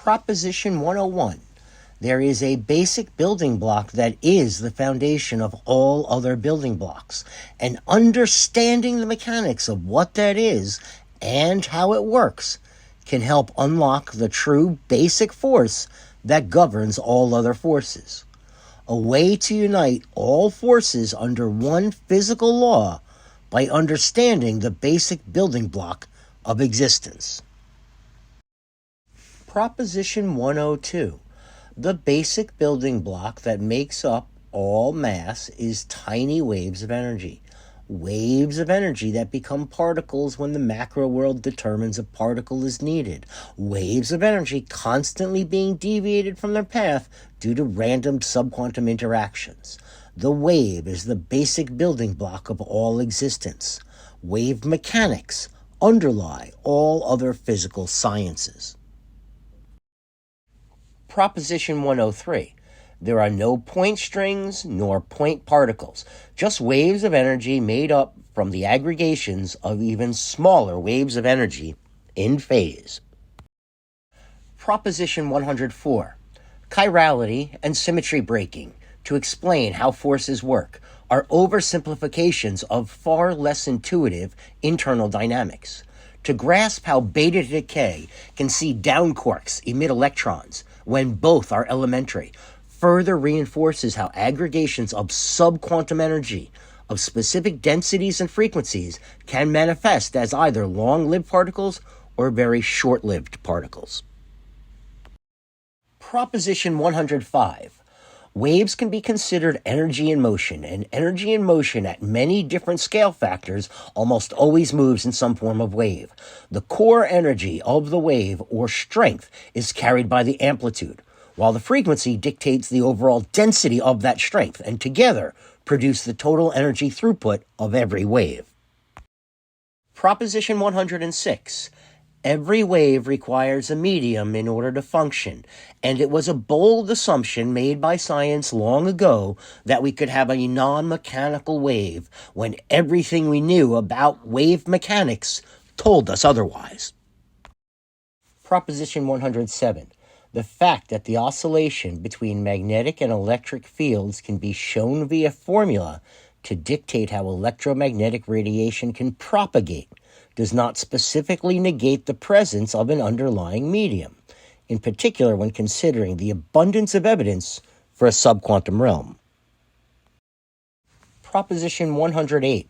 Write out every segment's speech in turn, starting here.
Proposition 101. There is a basic building block that is the foundation of all other building blocks, and understanding the mechanics of what that is and how it works can help unlock the true basic force that governs all other forces. A way to unite all forces under one physical law by understanding the basic building block of existence. Proposition 102. The basic building block that makes up all mass is tiny waves of energy. Waves of energy that become particles when the macro world determines a particle is needed. Waves of energy constantly being deviated from their path due to random subquantum interactions. The wave is the basic building block of all existence. Wave mechanics underlie all other physical sciences. Proposition 103. There are no point strings nor point particles, just waves of energy made up from the aggregations of even smaller waves of energy in phase. Proposition 104. Chirality and symmetry breaking, to explain how forces work, are oversimplifications of far less intuitive internal dynamics. To grasp how beta decay can see down quarks emit electrons when both are elementary further reinforces how aggregations of subquantum energy of specific densities and frequencies can manifest as either long-lived particles or very short-lived particles. Proposition 105. Waves can be considered energy in motion, and energy in motion at many different scale factors almost always moves in some form of wave. The core energy of the wave, or strength, is carried by the amplitude, while the frequency dictates the overall density of that strength, and together produce the total energy throughput of every wave. Proposition 106. Every wave requires a medium in order to function, and it was a bold assumption made by science long ago that we could have a non-mechanical wave when everything we knew about wave mechanics told us otherwise. Proposition 107. The fact that the oscillation between magnetic and electric fields can be shown via formula to dictate how electromagnetic radiation can propagate does not specifically negate the presence of an underlying medium, in particular when considering the abundance of evidence for a subquantum realm. Proposition 108.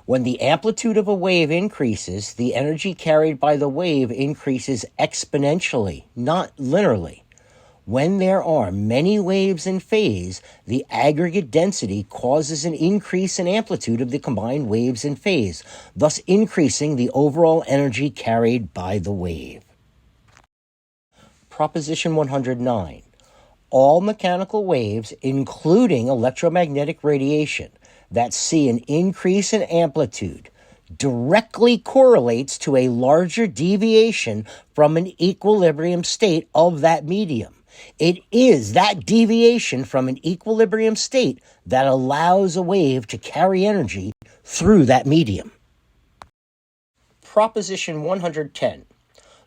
When the amplitude of a wave increases, the energy carried by the wave increases exponentially, not linearly. When there are many waves in phase, the aggregate density causes an increase in amplitude of the combined waves in phase, thus increasing the overall energy carried by the wave. Proposition 109. All mechanical waves, including electromagnetic radiation, that see an increase in amplitude directly correlates to a larger deviation from an equilibrium state of that medium. It is that deviation from an equilibrium state that allows a wave to carry energy through that medium. Proposition 110.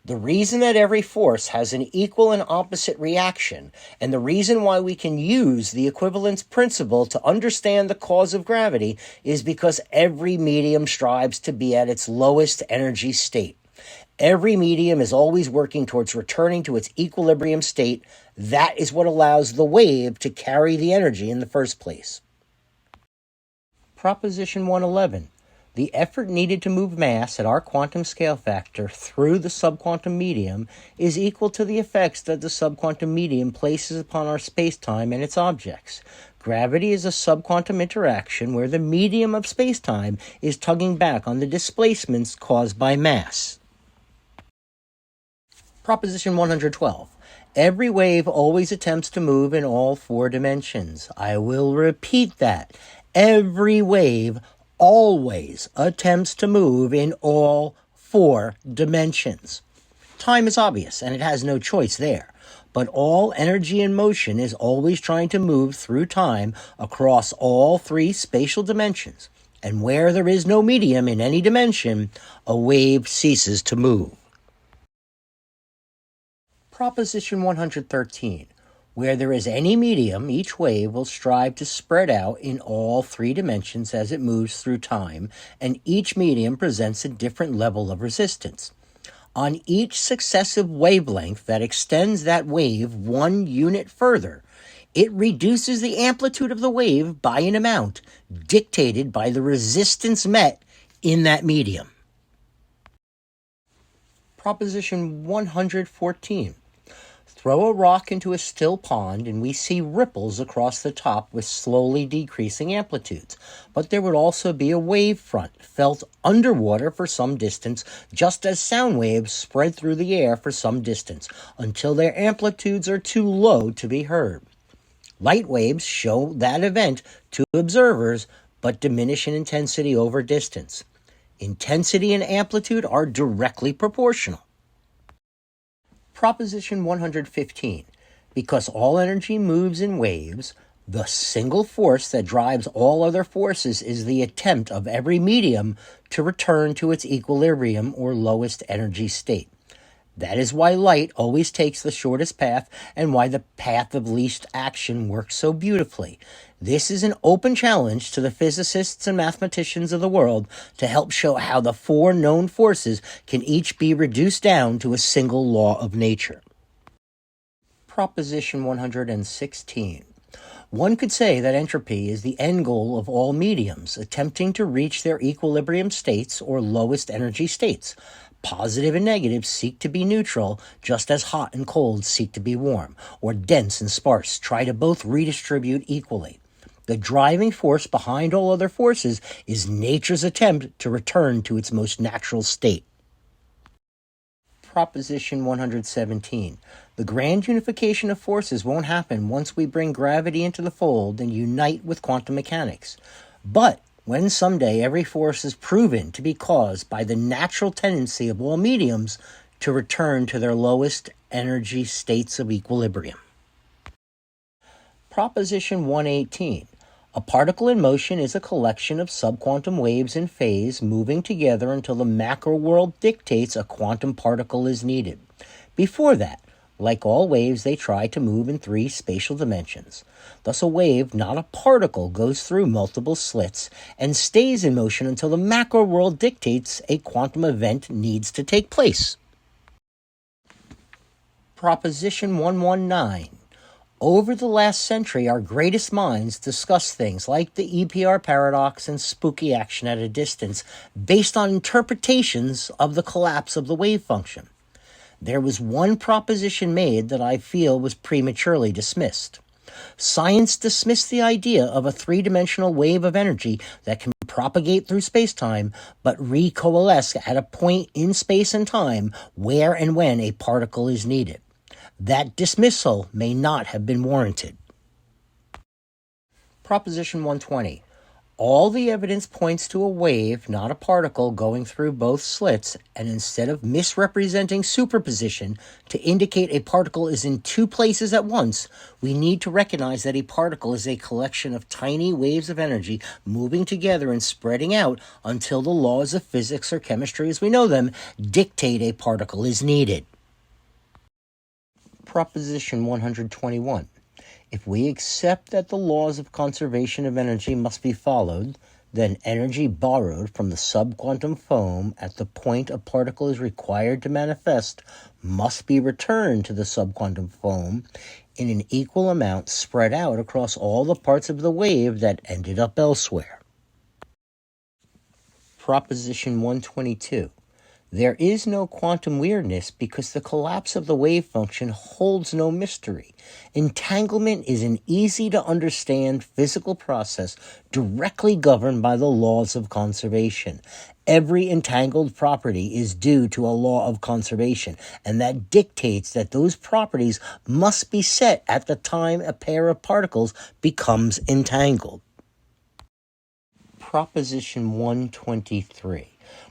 The reason that every force has an equal and opposite reaction, and the reason why we can use the equivalence principle to understand the cause of gravity, is because every medium strives to be at its lowest energy state. Every medium is always working towards returning to its equilibrium state. That is what allows the wave to carry the energy in the first place. Proposition 111. The effort needed to move mass at our quantum scale factor through the subquantum medium is equal to the effects that the subquantum medium places upon our spacetime and its objects. Gravity is a subquantum interaction where the medium of spacetime is tugging back on the displacements caused by mass. Proposition 112. Every wave always attempts to move in all four dimensions. I will repeat that. Every wave always attempts to move in all four dimensions. Time is obvious, and it has no choice there. But all energy in motion is always trying to move through time across all three spatial dimensions. And where there is no medium in any dimension, a wave ceases to move. Proposition 113. Where there is any medium, each wave will strive to spread out in all three dimensions as it moves through time, and each medium presents a different level of resistance. On each successive wavelength that extends that wave 1 unit further, it reduces the amplitude of the wave by an amount dictated by the resistance met in that medium. Proposition 114. Throw a rock into a still pond and we see ripples across the top with slowly decreasing amplitudes. But there would also be a wave front felt underwater for some distance, just as sound waves spread through the air for some distance, until their amplitudes are too low to be heard. Light waves show that event to observers, but diminish in intensity over distance. Intensity and amplitude are directly proportional. Proposition 115. Because all energy moves in waves, the single force that drives all other forces is the attempt of every medium to return to its equilibrium or lowest energy state. That is why light always takes the shortest path and why the path of least action works so beautifully. This is an open challenge to the physicists and mathematicians of the world to help show how the four known forces can each be reduced down to a single law of nature. Proposition 116. One could say that entropy is the end goal of all mediums, attempting to reach their equilibrium states or lowest energy states. Positive and negative seek to be neutral, just as hot and cold seek to be warm, or dense and sparse try to both redistribute equally. The driving force behind all other forces is nature's attempt to return to its most natural state. Proposition 117. The grand unification of forces won't happen once we bring gravity into the fold and unite with quantum mechanics. But when someday every force is proven to be caused by the natural tendency of all mediums to return to their lowest energy states of equilibrium. Proposition 118. A particle in motion is a collection of subquantum waves in phase moving together until the macro world dictates a quantum particle is needed. Before that, like all waves, they try to move in three spatial dimensions. Thus, a wave, not a particle, goes through multiple slits and stays in motion until the macro world dictates a quantum event needs to take place. Proposition 119. Over the last century, our greatest minds discussed things like the EPR paradox and spooky action at a distance based on interpretations of the collapse of the wave function. There was one proposition made that I feel was prematurely dismissed. Science dismissed the idea of a three-dimensional wave of energy that can propagate through space-time but recoalesce at a point in space and time where and when a particle is needed. That dismissal may not have been warranted. Proposition 120. All the evidence points to a wave, not a particle, going through both slits, and instead of misrepresenting superposition to indicate a particle is in two places at once, we need to recognize that a particle is a collection of tiny waves of energy moving together and spreading out until the laws of physics or chemistry as we know them dictate a particle is needed. Proposition 121. If we accept that the laws of conservation of energy must be followed, then energy borrowed from the subquantum foam at the point a particle is required to manifest must be returned to the subquantum foam in an equal amount spread out across all the parts of the wave that ended up elsewhere. Proposition 122. There is no quantum weirdness because the collapse of the wave function holds no mystery. Entanglement is an easy-to-understand physical process directly governed by the laws of conservation. Every entangled property is due to a law of conservation, and that dictates that those properties must be set at the time a pair of particles becomes entangled. Proposition 123.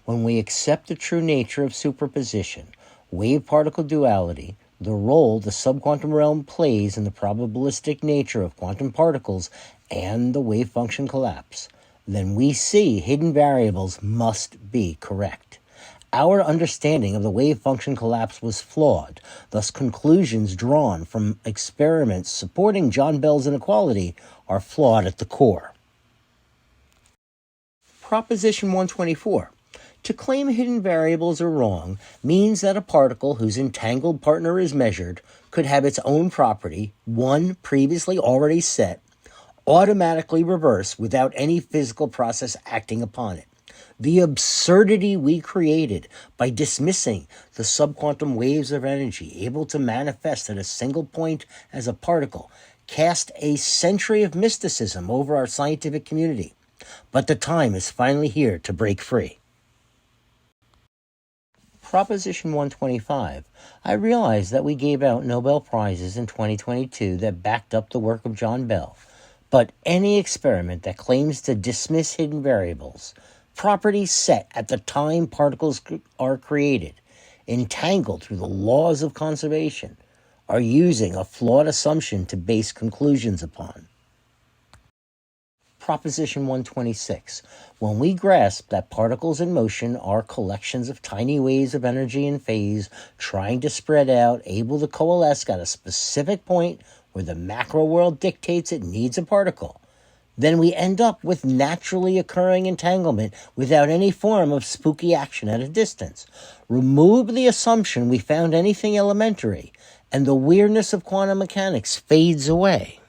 When we accept the true nature of superposition, wave-particle duality, the role the subquantum realm plays in the probabilistic nature of quantum particles, and the wave function collapse, then we see hidden variables must be correct. Our understanding of the wave function collapse was flawed, thus conclusions drawn from experiments supporting John Bell's inequality are flawed at the core. Proposition 124. To claim hidden variables are wrong means that a particle whose entangled partner is measured could have its own property, one previously already set, automatically reverse without any physical process acting upon it. The absurdity we created by dismissing the subquantum waves of energy able to manifest at a single point as a particle cast a century of mysticism over our scientific community. But the time is finally here to break free. Proposition 125. I realize that we gave out Nobel Prizes in 2022 that backed up the work of John Bell, but any experiment that claims to dismiss hidden variables, properties set at the time particles are created, entangled through the laws of conservation, are using a flawed assumption to base conclusions upon. Proposition 126. When we grasp that particles in motion are collections of tiny waves of energy and phase trying to spread out, able to coalesce at a specific point where the macro world dictates it needs a particle, then we end up with naturally occurring entanglement without any form of spooky action at a distance. Remove the assumption we found anything elementary, and the weirdness of quantum mechanics fades away.